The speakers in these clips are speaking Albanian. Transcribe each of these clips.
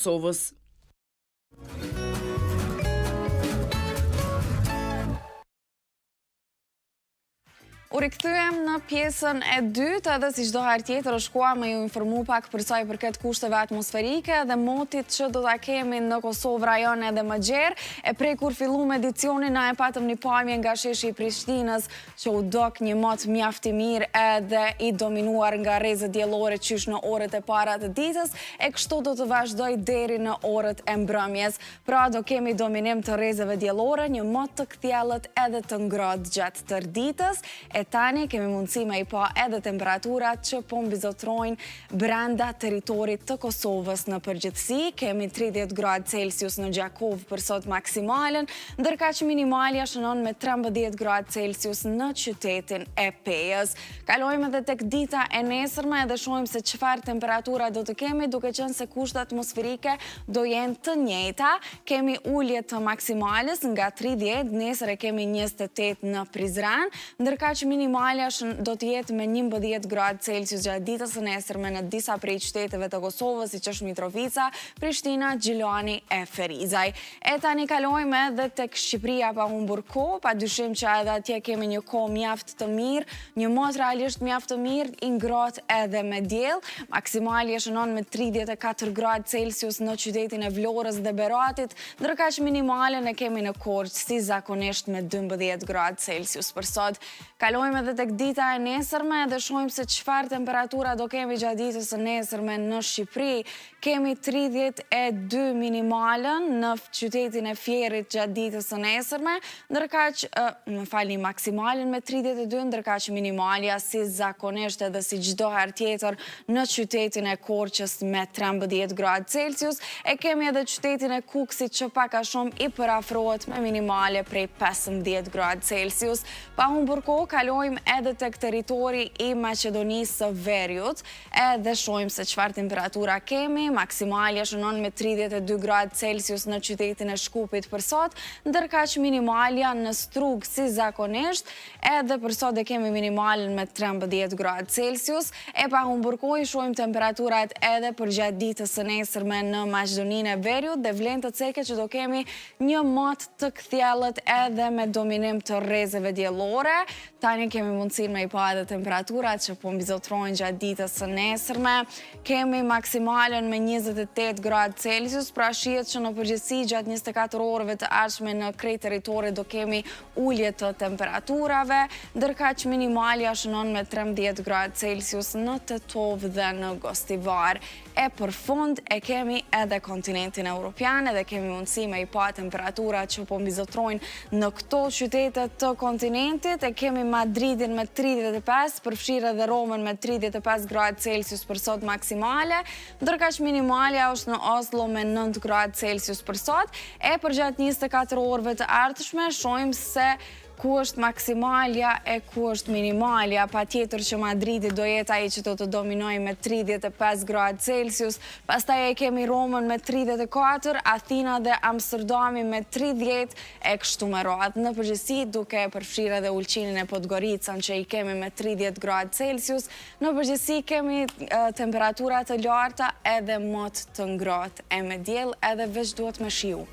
Kosovës. U rikthyem në pjesën e dytë, edhe si çdo herë tjetër është koha me ju informu pak për sa i përket kushteve atmosferike dhe motit që do ta kemi në Kosovë, rajon edhe më gjerë. E prej kur filluam edicionin na e patëm një pamje nga sheshi i Prishtinës që u dok një mot mjaft i mirë edhe i dominuar nga rrezet diellore qysh në orët e para të ditës, e kështu do të vazhdoj deri në orët e mbrëmjes. Pra do kemi dominim të rrezeve diellore, një mot të kthjellët edhe të ngrohtë gjatë tërë ditës. E tani kemi mundësi me i pa edhe temperaturat që po mbizotrojnë brenda teritorit të Kosovës në përgjithësi. Kemi 30 gradë Celsius në Gjakov për sot maksimalen, ndërka që minimalja shënon me 13 gradë Celsius në qytetin e Pejës. Kalojmë edhe tek dita e nesërme edhe shohim se çfarë temperatura do të kemi, duke qenë se kushtet atmosferike do jenë të njëjta. Kemi ulje të maksimales nga 30, nesër e kemi 28 në Prizren, ndërka që minimalja do të jetë me 11 gradë Celsius gjatë ditës së nesërme në disa prej qyteteve të Kosovës, siç është Mitrovica, Prishtina, Gjilani e Ferizaj. E tani kalojmë edhe tek Shqipëria pa humbur kohë, padyshim që edhe atje kemi një kohë mjaft të mirë, një mos realisht mjaft të mirë, i ngrohtë edhe me diell. Maksimalja shënon me 34 gradë Celsius në qytetin e Vlorës dhe Beratit, ndërka që minimalen e kemi në Korçë si zakonisht me 12 gradë Celsius për sot. Kalojmë edhe tek dita e nesërme dhe shohim se çfarë temperatura do kemi gjatë ditës së nesërme në Shqipëri. Kemi 32 minimalen në qytetin e Fierit gjatë ditës së nesërme, ndërka që maksimalen me 32, ndërka që minimalja si zakonisht edhe si çdo herë tjetër në qytetin e Korçës me 13 gradë Celsius. E kemi edhe qytetin e Kukësit që pak a shumë i përafrohet me minimale prej 15 gradë Celsius. Pa humbur kohë, kalojmë edhe tek territori i Maqedonisë së Veriut, edhe shohim se çfarë temperatura kemi. Maksimalja shënon me 32 gradë Celsius në qytetin e Shkupit për sot, ndërka që minimalja në Strug si zakonisht, edhe për sot e kemi minimalen me 13 gradë Celsius. E pa humbur kohë, shohim temperaturat edhe për gjatë ditës së nesërme në Maqedoninë e Veriut dhe vlen të ceke që do kemi një mot të kthjellët edhe me dominim të rrezeve diellore. Tani kemi mundësinë me i pa edhe temperaturat që po mbizotrojnë gjatë ditës së nesërme. Kemi maksimalen me 28 gradë Celsius, pra shihet që në përgjithësi gjatë 24 orëve të ardhshme në krejt territori do kemi ulje të temperaturave, ndërka që minimalja shënon me 13 gradë Celsius në Tetov dhe në Gostivar. E për fund e kemi edhe kontinentin evropian, edhe kemi mundësi me i pa temperaturat që po mbizotrojnë në këto qytetet të kontinentit. E kemi Madridin me 35, përfshirë edhe Romën me 35 gradë Celsius për sot maksimale, ndërka që minimalja është në Oslo me 9 gradë Celsius për sot. E për gjatë 24 orëve të ardhshme, shohim se ku është maksimalja e ku është minimalja. Pa tjetër që Madridi do jetë ai që do të dominoj me 35 gradë Celsius, pastaj e kemi Romën me 34, Athina dhe Amsterdami me 30, e kështu me radhë. Në përgjithësi duke përfshirë edhe Ulqinin e Podgoricën që i kemi me 30 gradë Celsius, në përgjithësi kemi temperatura të larta edhe mot të ngrohtë e me diell edhe veç duhet me shiu.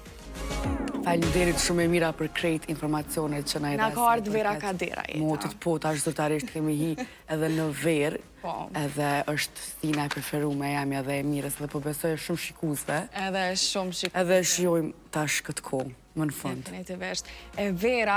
Faleminderit shumë e mira për krejt informacionet që na i Na ka ardhur Vera Kadera jeta. Motit po, tash zyrtarisht kemi hi edhe në verë, edhe është stina e preferume jam edhe e mirës dhe po besoj shumë shikuesve. Edhe shumë shikuesve. Edhe shijojmë tash këtë kohë, më në fund. Definitivisht. E Vera